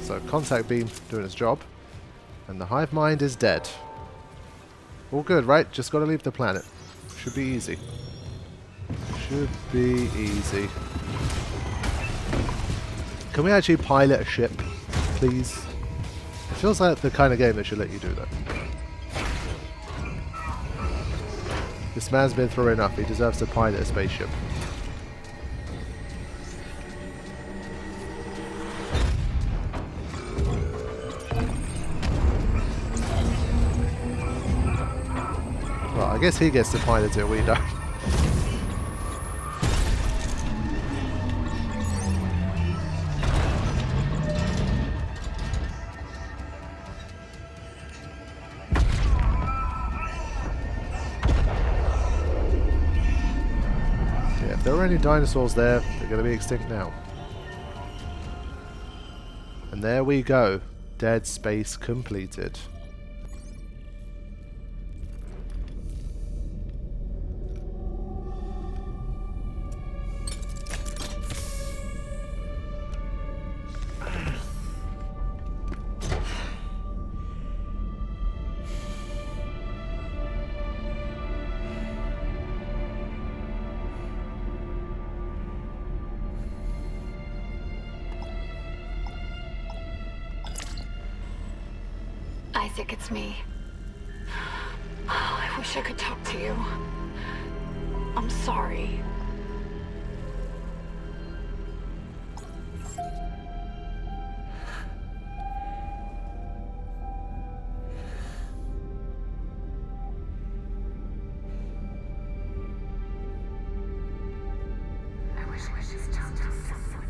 So contact beam doing its job. And the hive mind is dead. All good, right? Just got to leave the planet. Should be easy. Should be easy. Can we actually pilot a ship, please? It feels like the kind of game that should let you do that. This man's been through enough. He deserves to pilot a spaceship. Well, I guess he gets to pilot it, we don't. If there were any dinosaurs there, they're going to be extinct now. And there we go. Dead Space completed. Isaac, it's me. Oh, I wish I could talk to you. I'm sorry. I wish I could talk to someone.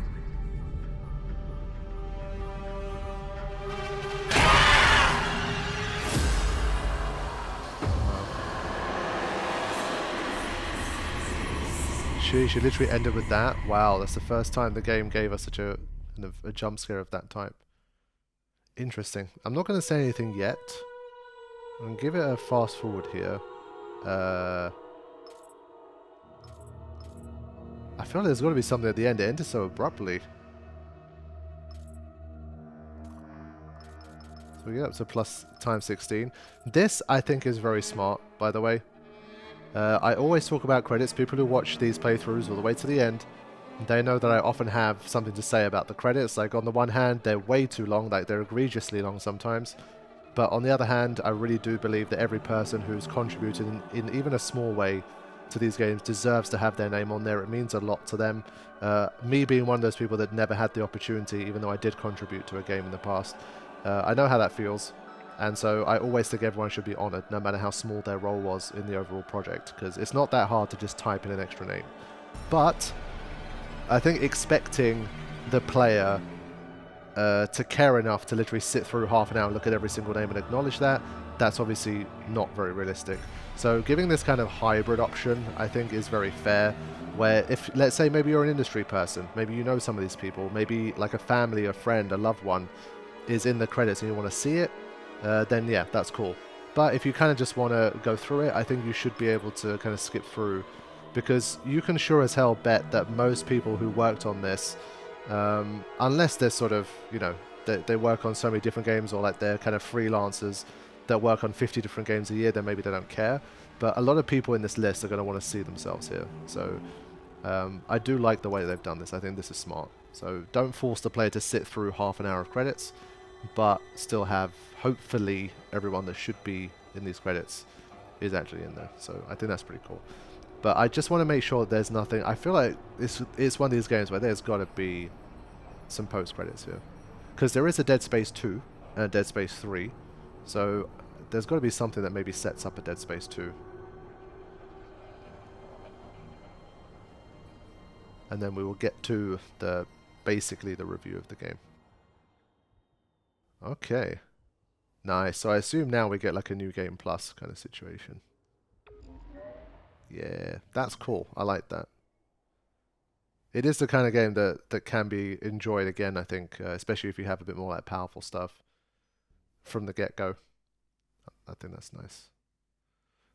She literally ended with that. Wow, that's the first time the game gave us such a jump scare of that type. Interesting. I'm not going to say anything yet. I'm going to give it a fast forward here. I feel like there's got to be something at the end. It ended so abruptly. So we get up to plus times 16. This, I think, is very smart, by the way. I always talk about credits. People who watch these playthroughs all the way to the end, they know that I often have something to say about the credits. Like, on the one hand, they're way too long, like they're egregiously long sometimes. But on the other hand, I really do believe that every person who's contributed in even a small way to these games deserves to have their name on there. It means a lot to them. Me being one of those people that never had the opportunity, even though I did contribute to a game in the past, I know how that feels. And so I always think everyone should be honoured, no matter how small their role was in the overall project, because it's not that hard to just type in an extra name. But I think expecting the player to care enough to literally sit through half an hour, look at every single name and acknowledge that, that's obviously not very realistic. So giving this kind of hybrid option, I think, is very fair, where if, let's say, maybe you're an industry person, maybe you know some of these people, maybe like a family, a friend, a loved one is in the credits and you want to see it, then yeah, that's cool. But if you kind of just want to go through it, I think you should be able to kind of skip through, because you can sure as hell bet that most people who worked on this, unless they're sort of, you know, they work on so many different games, or like they're kind of freelancers that work on 50 different games a year, then maybe they don't care. But a lot of people in this list are going to want to see themselves here. So I do like the way they've done this. I think this is smart. So don't force the player to sit through half an hour of credits, but still have, hopefully, everyone that should be in these credits is actually in there. So I think that's pretty cool. But I just want to make sure there's nothing. I feel like it's one of these games where there's got to be some post-credits here. Because there is a Dead Space 2 and a Dead Space 3. So there's got to be something that maybe sets up a Dead Space 2. And then we will get to basically the review of the game. Okay. Nice. So I assume now we get like a new game plus kind of situation. Yeah, that's cool. I like that. It is the kind of game that can be enjoyed again, I think, especially if you have a bit more like powerful stuff from the get-go. I think that's nice.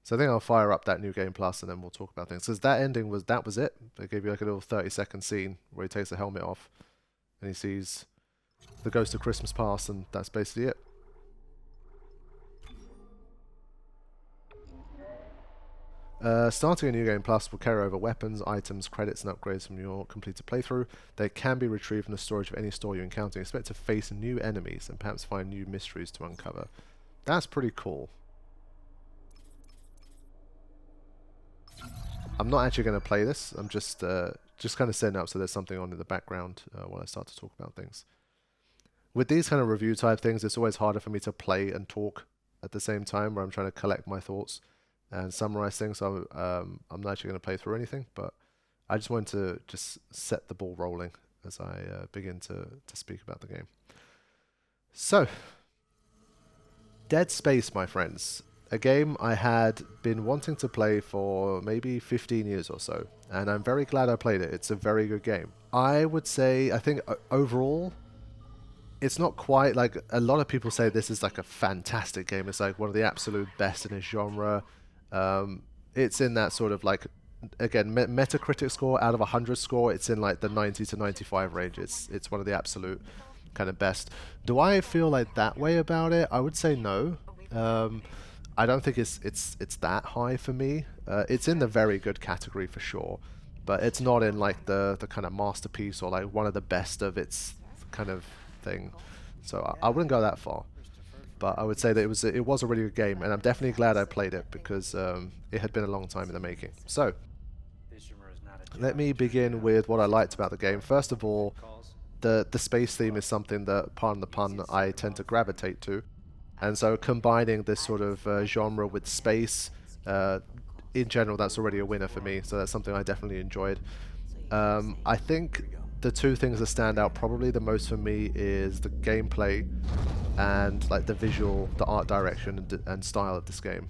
So I think I'll fire up that new game plus and then we'll talk about things. Because that ending was it. They gave you like a little 30-second scene where he takes the helmet off and he sees the Ghost of Christmas Past, and that's basically it. Starting a new game plus will carry over weapons, items, credits, and upgrades from your completed playthrough. They can be retrieved from the storage of any store you encounter. Expect to face new enemies and perhaps find new mysteries to uncover. That's pretty cool. I'm not actually going to play this. I'm just kind of setting up so there's something on in the background while I start to talk about things. With these kind of review type things, it's always harder for me to play and talk at the same time, where I'm trying to collect my thoughts and summarize things. So I'm not actually going to play through anything, but I just wanted to just set the ball rolling as I begin to speak about the game. So, Dead Space, my friends. A game I had been wanting to play for maybe 15 years or so, and I'm very glad I played it. It's a very good game. I would say, I think overall, it's not quite like a lot of people say this is like a fantastic game. It's like one of the absolute best in its genre. It's in that sort of like, again, Metacritic score out of 100 score, it's in like the 90 to 95 range. It's one of the absolute kind of best. Do I feel like that way about it? I would say no. I don't think it's that high for me. It's in the very good category for sure, but it's not in like the kind of masterpiece or like one of the best of its kind of thing. So I wouldn't go that far, but I would say that it was a really good game, and I'm definitely glad I played it because it had been a long time in the making. So let me begin with what I liked about the game. First of all, the space theme is something that, pardon the pun, I tend to gravitate to. And so combining this sort of genre with space, in general, that's already a winner for me. So that's something I definitely enjoyed. I think the two things that stand out probably the most for me is the gameplay and like the visual, the art direction and style of this game.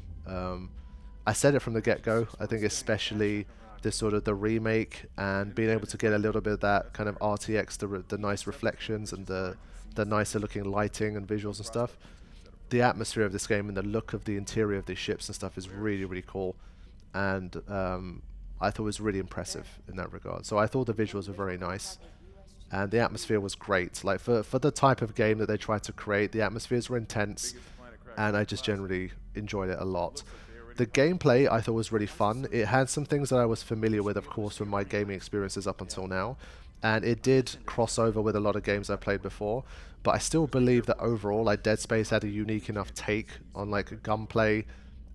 I said it from the get-go. I think especially this sort of the remake and being able to get a little bit of that kind of RTX, the nice reflections and the nicer looking lighting and visuals and stuff. The atmosphere of this game and the look of the interior of these ships and stuff is really, really cool, and I thought it was really impressive in that regard. So I thought the visuals were very nice, and the atmosphere was great. Like for the type of game that they tried to create, the atmospheres were intense, and I just generally enjoyed it a lot. The gameplay I thought was really fun. It had some things that I was familiar with, of course, from my gaming experiences up until now, and it did cross over with a lot of games I played before. But I still believe that overall, like Dead Space had a unique enough take on like gunplay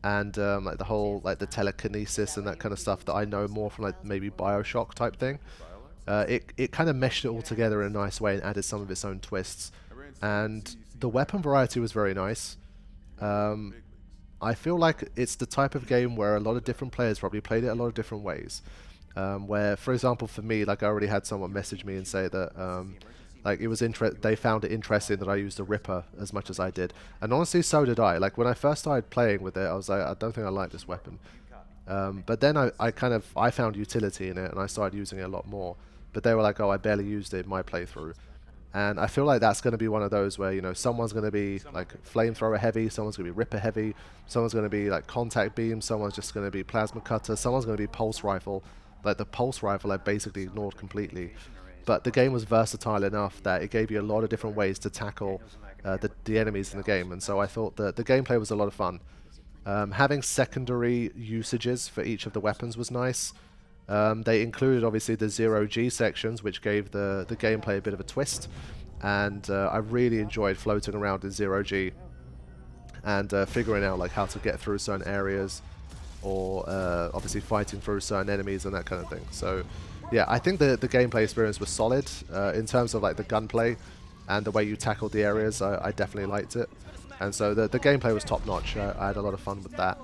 and like the whole like the telekinesis and that kind of stuff that I know more from like maybe Bioshock type thing. It kind of meshed it all together in a nice way and added some of its own twists. And the weapon variety was very nice. I feel like it's the type of game where a lot of different players probably played it a lot of different ways. Where, for example, for me, like I already had someone message me and say that like it was they found it interesting that I used the Ripper as much as I did, and honestly, so did I. Like when I first started playing with it, I was like, I don't think I like this weapon. But then I found utility in it, and I started using it a lot more. But they were like, oh, I barely used it in my playthrough. And I feel like that's going to be one of those where, you know, someone's going to be like flamethrower heavy, someone's going to be Ripper heavy, someone's going to be like contact beam, someone's just going to be plasma cutter, someone's going to be pulse rifle. Like the pulse rifle I basically ignored completely. But the game was versatile enough that it gave you a lot of different ways to tackle the enemies in the game. And so I thought that the gameplay was a lot of fun. Having secondary usages for each of the weapons was nice. They included obviously the 0G sections, which gave the gameplay a bit of a twist. And I really enjoyed floating around in 0G and figuring out like how to get through certain areas, or obviously fighting through certain enemies and that kind of thing. So yeah, I think the gameplay experience was solid in terms of like the gunplay and the way you tackled the areas. I definitely liked it, and so the gameplay was top notch. I had a lot of fun with that.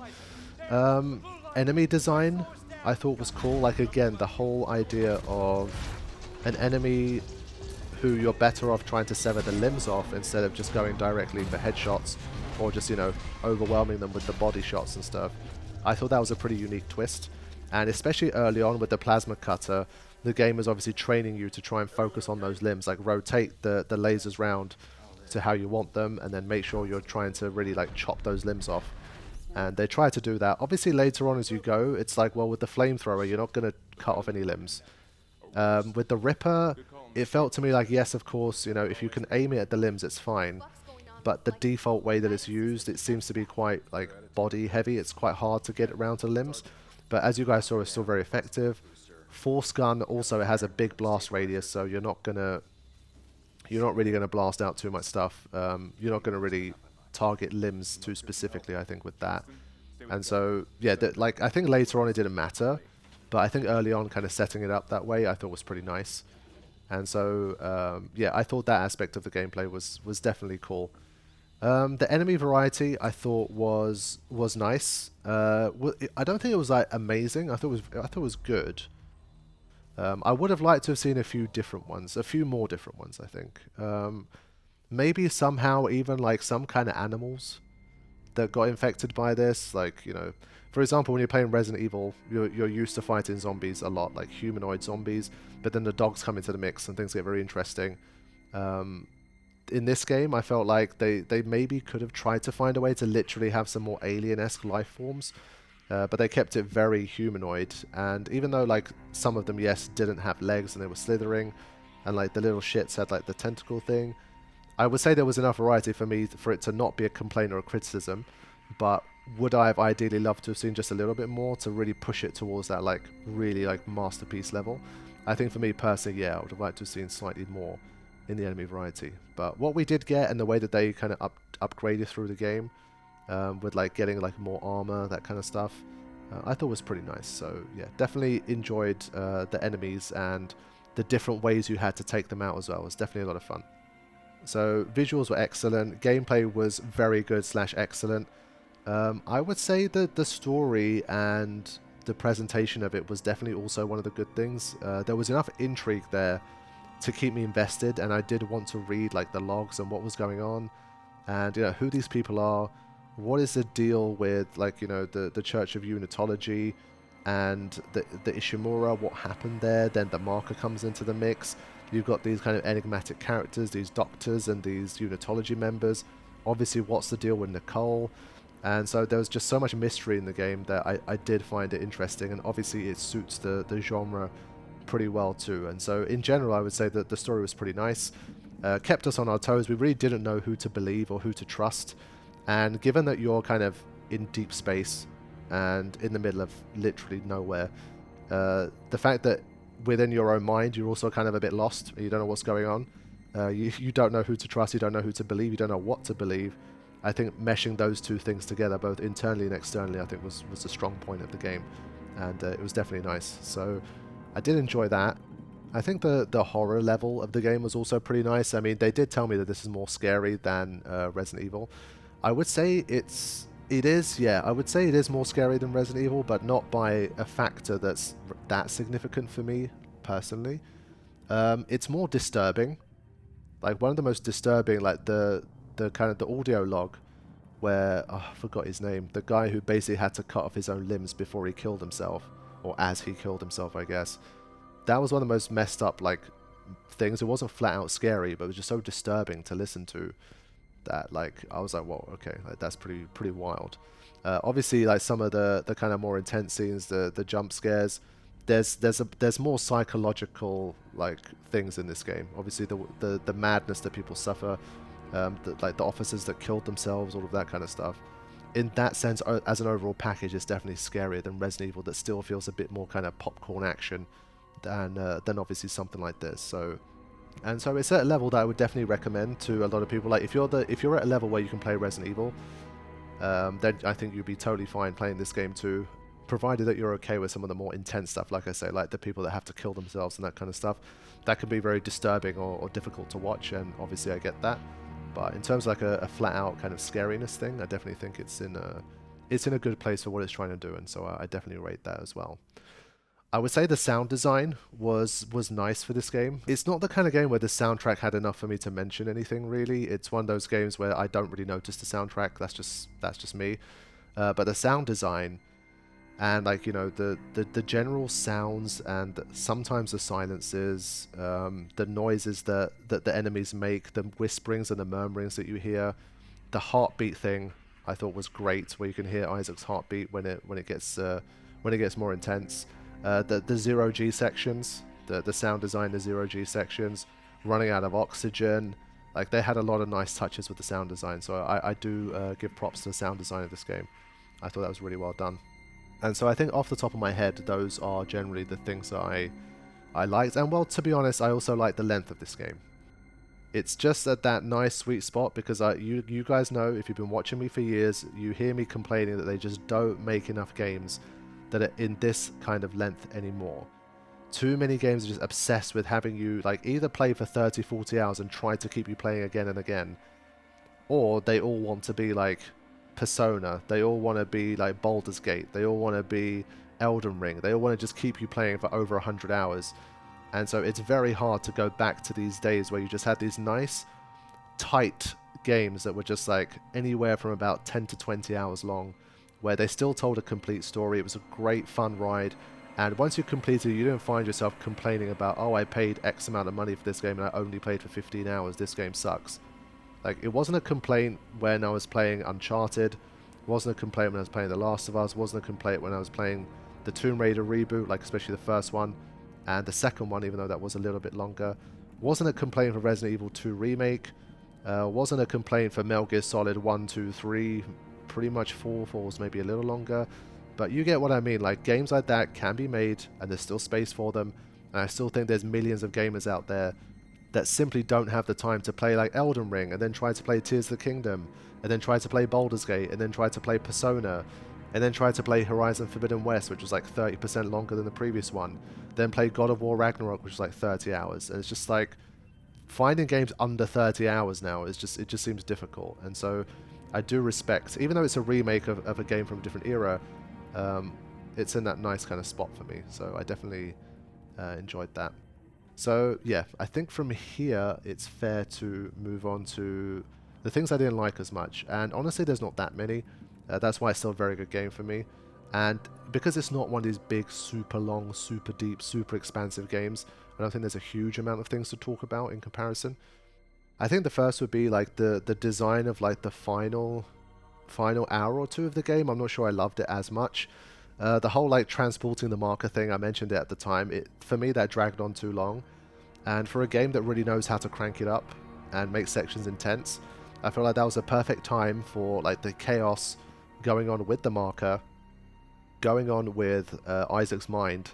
Enemy design I thought was cool. Like again, the whole idea of an enemy who you're better off trying to sever the limbs off instead of just going directly for headshots, or just, you know, overwhelming them with the body shots and stuff. I thought that was a pretty unique twist. And especially early on with the plasma cutter, the game is obviously training you to try and focus on those limbs, like rotate the lasers round to how you want them, and then make sure you're trying to really like chop those limbs off. And they try to do that. Obviously later on as you go, it's like, well, with the flamethrower, you're not going to cut off any limbs. With the Ripper, it felt to me like, yes, of course, you know, if you can aim it at the limbs, it's fine. But the default way that it's used, it seems to be quite like body heavy. It's quite hard to get around to limbs. But as you guys saw, it's still very effective. Force gun also, it has a big blast radius, so you're not really gonna blast out too much stuff. You're not gonna really target limbs too specifically, I think, with that. And so yeah, like I think later on it didn't matter, but I think early on, kind of setting it up that way, I thought was pretty nice. And so yeah, I thought that aspect of the gameplay was definitely cool. The enemy variety I thought was nice. I don't think it was like amazing. I thought it was good. I would have liked to have seen a few different ones, a few more different ones, I think. Maybe somehow even like some kind of animals that got infected by this. Like, you know, for example, when you're playing Resident Evil, you're used to fighting zombies a lot, like humanoid zombies, but then the dogs come into the mix and things get very interesting. In this game, I felt like they maybe could have tried to find a way to literally have some more alien-esque life forms. But they kept it very humanoid, and even though like some of them, yes, didn't have legs and they were slithering, and like the little shits had like the tentacle thing, I would say there was enough variety for me for it to not be a complaint or a criticism. But would I have ideally loved to have seen just a little bit more to really push it towards that like really like masterpiece level? I think for me personally, yeah, I would have liked to have seen slightly more in the enemy variety. But what we did get, and the way that they kind of upgraded through the game, with like getting like more armor, that kind of stuff, I thought was pretty nice. So yeah, definitely enjoyed the enemies and the different ways you had to take them out as well. It was definitely a lot of fun. So visuals were excellent, gameplay was very good / excellent. I would say that the story and the presentation of it was definitely also one of the good things. There was enough intrigue there to keep me invested, and I did want to read like the logs and what was going on, and you know who these people are. What is the deal with, like, you know, the Church of Unitology and the Ishimura? What happened there? Then the marker comes into the mix. You've got these kind of enigmatic characters, these doctors and these Unitology members. Obviously, what's the deal with Nicole? And so there was just so much mystery in the game that I did find it interesting, and obviously it suits the genre pretty well too. And so in general, I would say that the story was pretty nice. Kept us on our toes. We really didn't know who to believe or who to trust. And given that you're kind of in deep space and in the middle of literally nowhere, the fact that within your own mind you're also kind of a bit lost, you don't know what's going on, you don't know who to trust, you don't know who to believe, you don't know what to believe. I think meshing those two things together, both internally and externally, I think was a strong point of the game, and it was definitely nice. So I did enjoy that. I think the horror level of the game was also pretty nice. I mean, they did tell me that this is more scary than Resident Evil. I would say it is, yeah, I would say it is more scary than Resident Evil, but not by a factor that's that significant for me, personally. It's more disturbing. Like, one of the most disturbing, like, the kind of the audio log, where, oh, I forgot his name, the guy who basically had to cut off his own limbs before he killed himself, or as he killed himself, I guess. That was one of the most messed up, like, things. It wasn't flat out scary, but it was just so disturbing to listen to, that like I was like, whoa, okay, like, that's pretty wild. Obviously, like some of the kind of more intense scenes, the jump scares, there's more psychological like things in this game. Obviously, the madness that people suffer, like the officers that killed themselves, all of that kind of stuff. In that sense, as an overall package, it's definitely scarier than Resident Evil, that still feels a bit more kind of popcorn action than obviously something like this. So. And so it's at a level that I would definitely recommend to a lot of people. Like if you're at a level where you can play Resident Evil, then I think you'd be totally fine playing this game too, provided that you're okay with some of the more intense stuff. Like I say, like the people that have to kill themselves and that kind of stuff, that can be very disturbing or difficult to watch. And obviously I get that. But in terms of like a flat out kind of scariness thing, I definitely think it's in a good place for what it's trying to do. And so I definitely rate that as well. I would say the sound design was nice for this game. It's not the kind of game where the soundtrack had enough for me to mention anything, really. It's one of those games where I don't really notice the soundtrack. That's just me. But the sound design and, like, you know, the general sounds and sometimes the silences, the noises that the enemies make, the whisperings and the murmurings that you hear, the heartbeat thing I thought was great, where you can hear Isaac's heartbeat when it gets more intense. The 0G sections, The sound design, the zero-G sections, running out of oxygen. Like, they had a lot of nice touches with the sound design, so I do give props to the sound design of this game. I thought that was really well done. And so I think off the top of my head, those are generally the things that I liked. And well, to be honest, I also like the length of this game. It's just at that nice sweet spot because you guys know, if you've been watching me for years, you hear me complaining that they just don't make enough games that are in this kind of length anymore. Too many games are just obsessed with having you like either play for 30, 40 hours and try to keep you playing again and again, or they all want to be like Persona, they all want to be like Baldur's Gate, they all want to be Elden Ring, they all want to just keep you playing for over 100 hours. And so it's very hard to go back to these days where you just had these nice, tight games that were just like anywhere from about 10 to 20 hours long, where they still told a complete story. It was a great fun ride, and once you completed it, you didn't find yourself complaining about, oh, I paid X amount of money for this game and I only played for 15 hours, this game sucks. Like, it wasn't a complaint when I was playing Uncharted, it wasn't a complaint when I was playing The Last of Us, it wasn't a complaint when I was playing the Tomb Raider reboot, like especially the first one, and the second one, even though that was a little bit longer. Wasn't a complaint for Resident Evil 2 Remake, wasn't a complaint for Metal Gear Solid 1, 2, 3, pretty much 4 was maybe a little longer, but you get what I mean. Like, games like that can be made and there's still space for them, and I still think there's millions of gamers out there that simply don't have the time to play like Elden Ring and then try to play Tears of the Kingdom and then try to play Baldur's Gate and then try to play Persona and then try to play Horizon Forbidden West, which was like 30% longer than the previous one, then play God of War Ragnarok, which was like 30 hours, and it's just like finding games under 30 hours now is just, it just seems difficult. And so I do respect, even though it's a remake of a game from a different era, it's in that nice kind of spot for me, so I definitely enjoyed that. So yeah, I think from here it's fair to move on to the things I didn't like as much, and honestly there's not that many. That's why it's still a very good game for me, and because it's not one of these big, super long, super deep, super expansive games, I don't think there's a huge amount of things to talk about in comparison. I think the first would be like the design of like the final hour or two of the game. I'm not sure I loved it as much. The whole like transporting the marker thing, I mentioned it at the time, for me that dragged on too long, and for a game that really knows how to crank it up and make sections intense, I feel like that was a perfect time for like the chaos going on with the marker, going on with Isaac's mind,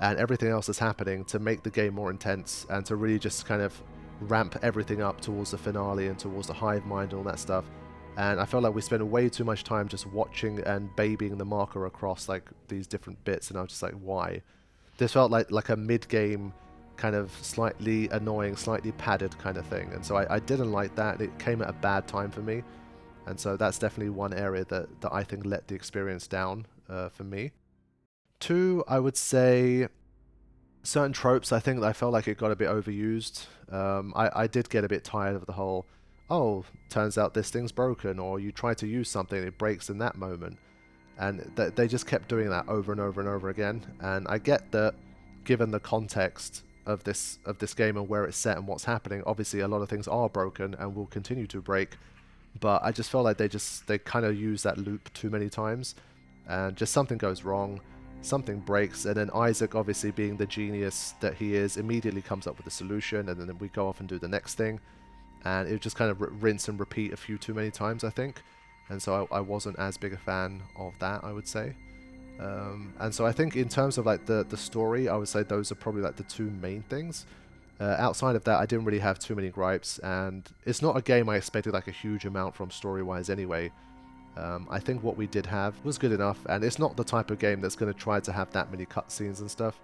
and everything else that's happening to make the game more intense and to really just kind of ramp everything up towards the finale and towards the hive mind and all that stuff. And I felt like we spent way too much time just watching and babying the marker across like these different bits, and I was just like, why? This felt like a mid-game kind of slightly annoying, slightly padded kind of thing, and so I didn't like that. It came at a bad time for me, and so that's definitely one area that I think let the experience down for me. Two, I would say certain tropes, I think I felt like it got a bit overused. I did get a bit tired of the whole, oh, turns out this thing's broken, or you try to use something, it breaks in that moment. And they just kept doing that over and over and over again. And I get that, given the context of this game and where it's set and what's happening, obviously a lot of things are broken and will continue to break. But I just felt like they kind of use that loop too many times, and just something goes wrong, something breaks, and then Isaac, obviously being the genius that he is, immediately comes up with a solution, and then we go off and do the next thing. And it just kind of rinse and repeat a few too many times, I think. And so I wasn't as big a fan of that, I would say. And so I think in terms of like the story, I would say those are probably like the two main things. Outside of that, I didn't really have too many gripes, and it's not a game I expected like a huge amount from story-wise anyway. I think what we did have was good enough, and it's not the type of game that's going to try to have that many cutscenes and stuff.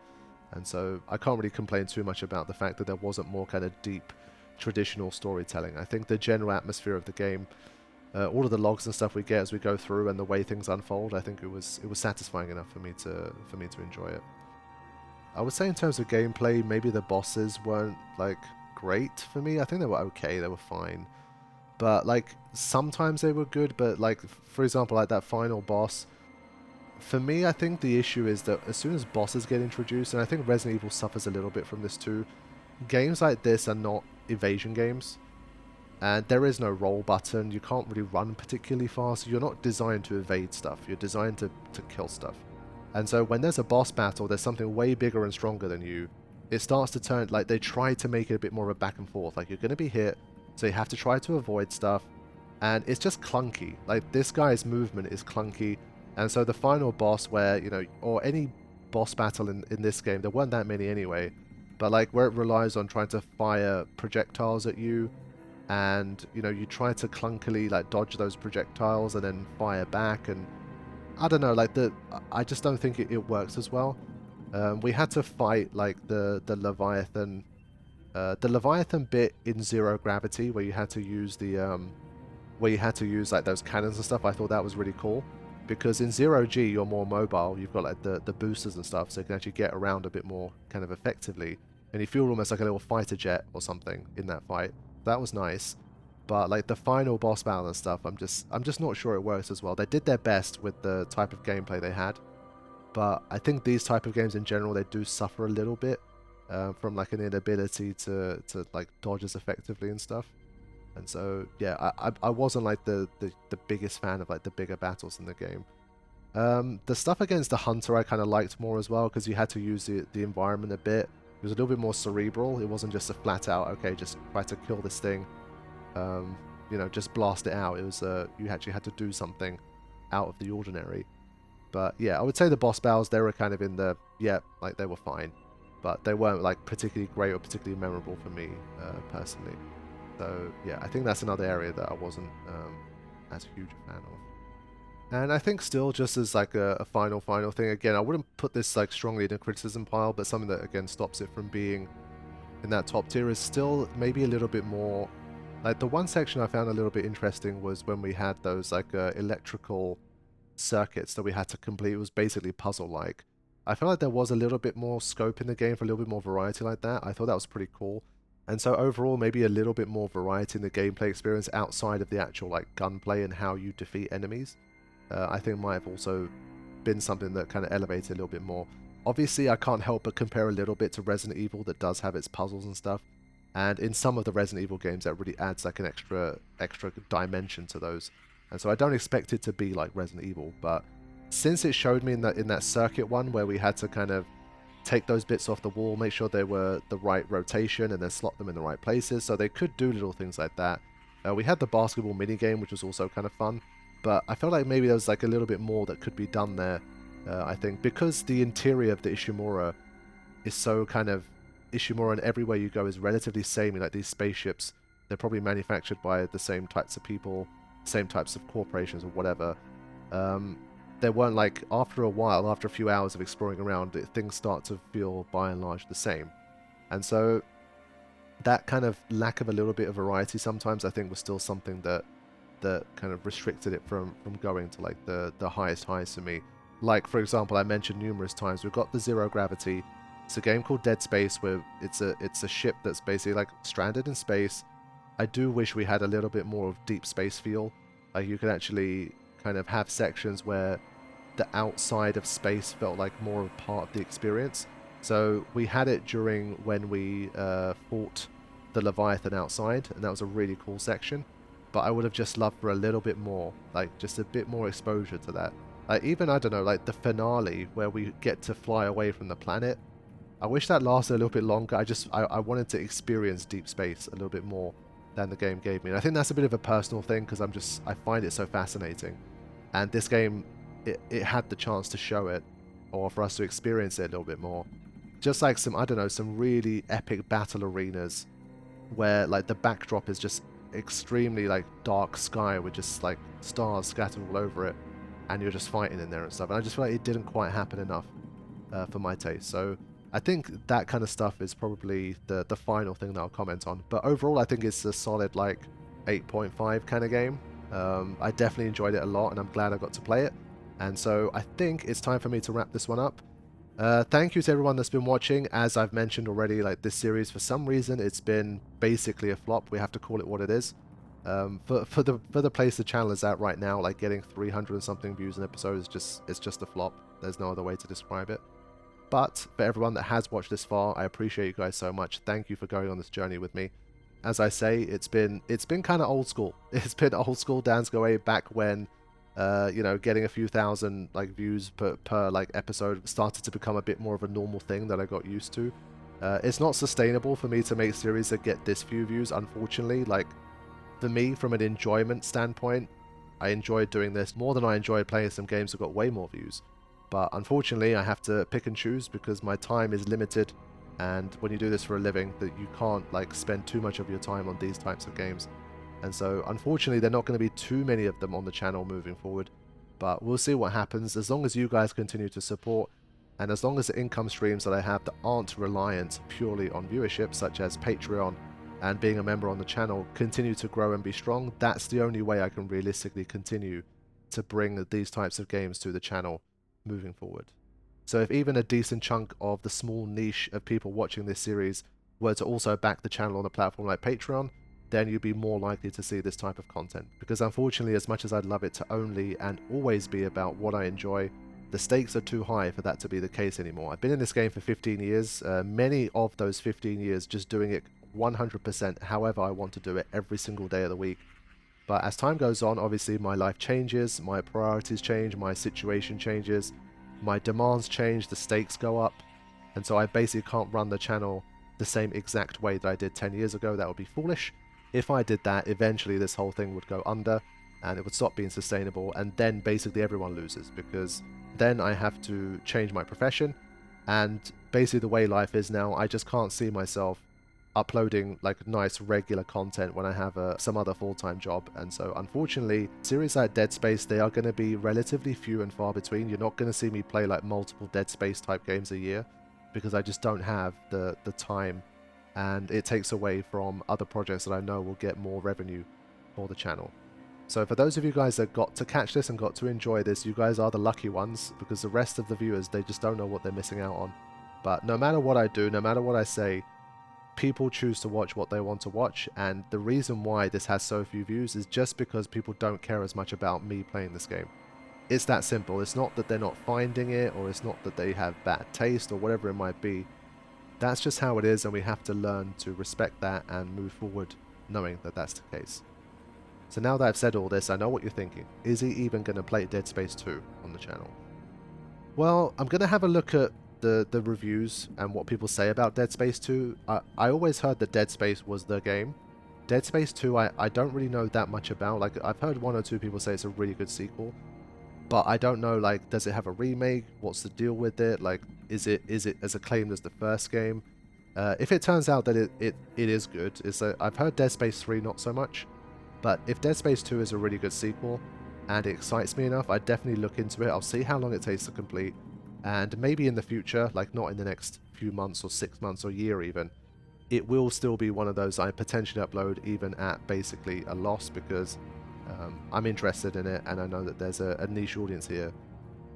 And so I can't really complain too much about the fact that there wasn't more kind of deep traditional storytelling. I think the general atmosphere of the game, all of the logs and stuff we get as we go through, and the way things unfold, I think it was satisfying enough for me to enjoy it. I would say in terms of gameplay, maybe the bosses weren't like great for me. I think they were okay, they were fine, but like sometimes they were good. But like, for example, like that final boss, for me, I think the issue is that as soon as bosses get introduced, and I think Resident Evil suffers a little bit from this too, games like this are not evasion games, and there is no roll button. You can't really run particularly fast. You're not designed to evade stuff, you're designed to kill stuff. And so when there's a boss battle, there's something way bigger and stronger than you, it starts to turn, like, they try to make it a bit more of a back and forth. Like, you're going to be hit, so you have to try to avoid stuff, and it's just clunky. Like, this guy's movement is clunky, and so the final boss where, you know, or any boss battle in this game, there weren't that many anyway, but like where it relies on trying to fire projectiles at you, and, you know, you try to clunkily, like, dodge those projectiles and then fire back, and I don't know, like, I just don't think it works as well. We had to fight, like, the Leviathan bit in Zero Gravity, where you had to use like those cannons and stuff. I thought that was really cool, because in Zero G you're more mobile. You've got like the boosters and stuff, so you can actually get around a bit more kind of effectively, and you feel almost like a little fighter jet or something in that fight. That was nice. But like the final boss battle and stuff, I'm just not sure it works as well. They did their best with the type of gameplay they had, but I think these type of games in general, they do suffer a little bit from like an inability to like dodge as effectively and stuff. And so yeah, I wasn't like the biggest fan of like the bigger battles in the game. The stuff against the hunter I kind of liked more as well, because you had to use the environment a bit. It was a little bit more cerebral. It wasn't just a flat out, okay, just try to kill this thing, you know, just blast it out. It was you actually had to do something out of the ordinary. But yeah, I would say the boss battles, they were kind of in the, yeah, like they were fine, but they weren't like particularly great or particularly memorable for me personally. So yeah, I think that's another area that I wasn't as huge a fan of. And I think still, just as like a final thing, again, I wouldn't put this like strongly in a criticism pile, but something that again stops it from being in that top tier is still maybe a little bit more, like the one section I found a little bit interesting was when we had those like electrical circuits that we had to complete. It was basically puzzle-like. I felt like there was a little bit more scope in the game for a little bit more variety like that. I thought that was pretty cool. And so overall, maybe a little bit more variety in the gameplay experience outside of the actual like gunplay and how you defeat enemies. I think might have also been something that kind of elevated a little bit more. Obviously, I can't help but compare a little bit to Resident Evil, that does have its puzzles and stuff. And in some of the Resident Evil games, that really adds like an extra dimension to those. And so I don't expect it to be like Resident Evil, but since it showed me in that circuit one where we had to kind of take those bits off the wall, make sure they were the right rotation, and then slot them in the right places, so they could do little things like that. We had the basketball minigame, which was also kind of fun, but I felt like maybe there was like a little bit more that could be done there. I think because the interior of the Ishimura is so kind of Ishimura, and everywhere you go is relatively samey. Like these spaceships, they're probably manufactured by the same types of people, same types of corporations or whatever. There weren't like, after a while, after a few hours of exploring around, things start to feel by and large the same. And so that kind of lack of a little bit of variety sometimes, I think, was still something that kind of restricted it from going to like the highest highs for me. Like, for example, I mentioned numerous times, we've got the Zero Gravity. It's a game called Dead Space, where it's a ship that's basically like stranded in space. I do wish we had a little bit more of deep space feel. Like you could actually kind of have sections where the outside of space felt like more of a part of the experience. So we had it during when we fought the Leviathan outside, and that was a really cool section. But I would have just loved for a little bit more, like just a bit more exposure to that. Like even, I don't know, like the finale where we get to fly away from the planet. I wish that lasted a little bit longer. I wanted to experience deep space a little bit more than the game gave me. And I think that's a bit of a personal thing, because I find it so fascinating. And this game, it had the chance to show it, or for us to experience it a little bit more. Just like some, I don't know, some really epic battle arenas where like the backdrop is just extremely like dark sky with just like stars scattered all over it, and you're just fighting in there and stuff. And I just feel like it didn't quite happen enough for my taste. So I think that kind of stuff is probably the final thing that I'll comment on. But overall, I think it's a solid like 8.5 kind of game. I definitely enjoyed it a lot, and I'm glad I got to play it. And so I think it's time for me to wrap this one up. Thank you to everyone that's been watching. As I've mentioned already, like this series, for some reason, it's been basically a flop. We have to call it what it is. For the place the channel is at right now, like getting 300 and something views an episode it's just a flop. There's no other way to describe it. But for everyone that has watched this far, I appreciate you guys so much. Thank you for going on this journey with me. As I say, it's been kind of old school. It's been old school Dansgoe back when you know, getting a few thousand like views per like episode started to become a bit more of a normal thing that I got used to. It's not sustainable for me to make series that get this few views, unfortunately. Like, for me, from an enjoyment standpoint, I enjoyed doing this more than I enjoyed playing some games that got way more views. But unfortunately, I have to pick and choose because my time is limited, and when you do this for a living, that you can't like spend too much of your time on these types of games. And so, unfortunately, there are not going to be too many of them on the channel moving forward. But we'll see what happens. As long as you guys continue to support, and as long as the income streams that I have that aren't reliant purely on viewership, such as Patreon and being a member on the channel, continue to grow and be strong, that's the only way I can realistically continue to bring these types of games to the channel moving forward. So if even a decent chunk of the small niche of people watching this series were to also back the channel on a platform like Patreon, then you'd be more likely to see this type of content. Because unfortunately, as much as I'd love it to only and always be about what I enjoy, the stakes are too high for that to be the case anymore. I've been in this game for 15 years, many of those 15 years just doing it 100% however I want to do it every single day of the week. But as time goes on, obviously my life changes, my priorities change, my situation changes, my demands change, the stakes go up, and so I basically can't run the channel the same exact way that I did 10 years ago. That would be foolish. If I did that, eventually this whole thing would go under and it would stop being sustainable, and then basically everyone loses, because then I have to change my profession, and basically the way life is now, I just can't see myself uploading like nice regular content when I have some other full-time job. And so unfortunately, series like Dead Space, they are going to be relatively few and far between. You're not going to see me play like multiple Dead Space type games a year, because I just don't have the time, and it takes away from other projects that I know will get more revenue for the channel. So for those of you guys that got to catch this and got to enjoy this, you guys are the lucky ones, because the rest of the viewers, they just don't know what they're missing out on. But no matter what I do, no matter what I say, people choose to watch what they want to watch, and the reason why this has so few views is just because people don't care as much about me playing this game. It's that simple. It's not that they're not finding it, or it's not that they have bad taste, or whatever it might be. That's just how it is, and we have to learn to respect that and move forward knowing that that's the case. So now that I've said all this, I know what you're thinking. Is he even going to play Dead Space 2 on the channel? Well, I'm going to have a look at the reviews and what people say about Dead Space 2. I always heard that Dead Space was the game. Dead Space 2 I don't really know that much about. Like, I've heard one or two people say it's a really good sequel, but I don't know, like, does it have a remake? What's the deal with it? Like, is it as acclaimed as the first game? If it turns out that it is good, I've heard Dead Space 3 not so much, but if Dead Space 2 is a really good sequel and it excites me enough, I'd definitely look into it. I'll see how long it takes to complete, and maybe in the future, like not in the next few months or 6 months or year even, it will still be one of those I potentially upload even at basically a loss, because I'm interested in it, and I know that there's a niche audience here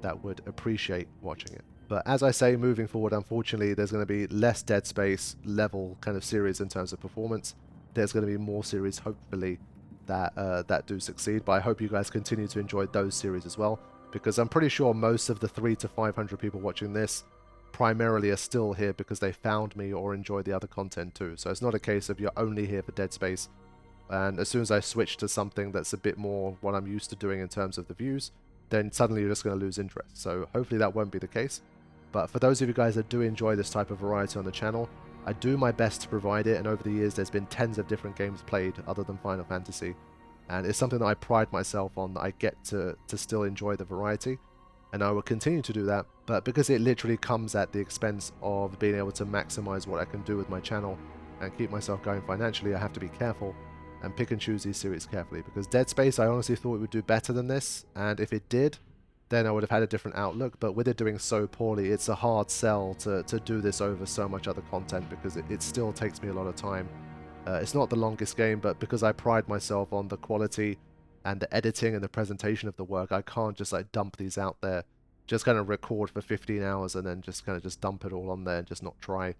that would appreciate watching it. But as I say, moving forward, unfortunately, there's going to be less Dead Space level kind of series in terms of performance. There's going to be more series, hopefully, that do succeed, but I hope you guys continue to enjoy those series as well, because I'm pretty sure most of the 300 to 500 people watching this primarily are still here because they found me or enjoy the other content too. So it's not a case of you're only here for Dead Space, and as soon as I switch to something that's a bit more what I'm used to doing in terms of the views, then suddenly you're just going to lose interest. So hopefully that won't be the case. But for those of you guys that do enjoy this type of variety on the channel, I do my best to provide it, and over the years there's been tens of different games played other than Final Fantasy, and it's something that I pride myself on, that I get to still enjoy the variety, and I will continue to do that. But because it literally comes at the expense of being able to maximize what I can do with my channel and keep myself going financially, I have to be careful and pick and choose these series carefully, because Dead Space, I honestly thought it would do better than this, and if it did, then I would have had a different outlook. But with it doing so poorly, it's a hard sell to do this over so much other content, because it still takes me a lot of time. It's not the longest game, but because I pride myself on the quality and the editing and the presentation of the work, I can't just like dump these out there, just kind of record for 15 hours and then just kind of just dump it all on there and just not try.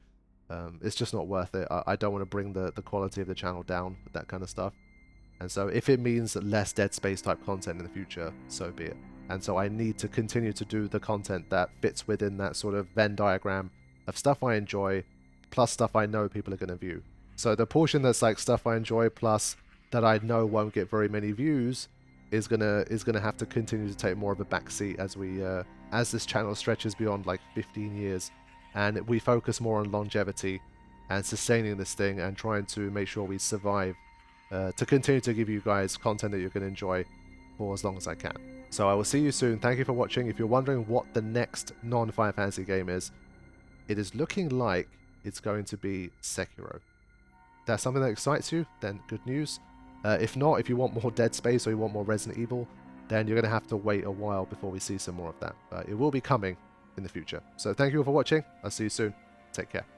It's just not worth it. I don't want to bring the quality of the channel down with that kind of stuff. And so if it means less Dead Space type content in the future, so be it. And so I need to continue to do the content that fits within that sort of Venn diagram of stuff I enjoy plus stuff I know people are going to view. So the portion that's like stuff I enjoy plus that I know won't get very many views is gonna have to continue to take more of a backseat as we as this channel stretches beyond like 15 years and we focus more on longevity and sustaining this thing and trying to make sure we survive to continue to give you guys content that you can enjoy for as long as I can. So I will see you soon. Thank you for watching. If you're wondering what the next non-Final Fantasy game is, it is looking like it's going to be Sekiro. If that's something that excites you, then good news. If not, if you want more Dead Space or you want more Resident Evil, then you're going to have to wait a while before we see some more of that. But it will be coming in the future. So thank you all for watching. I'll see you soon. Take care.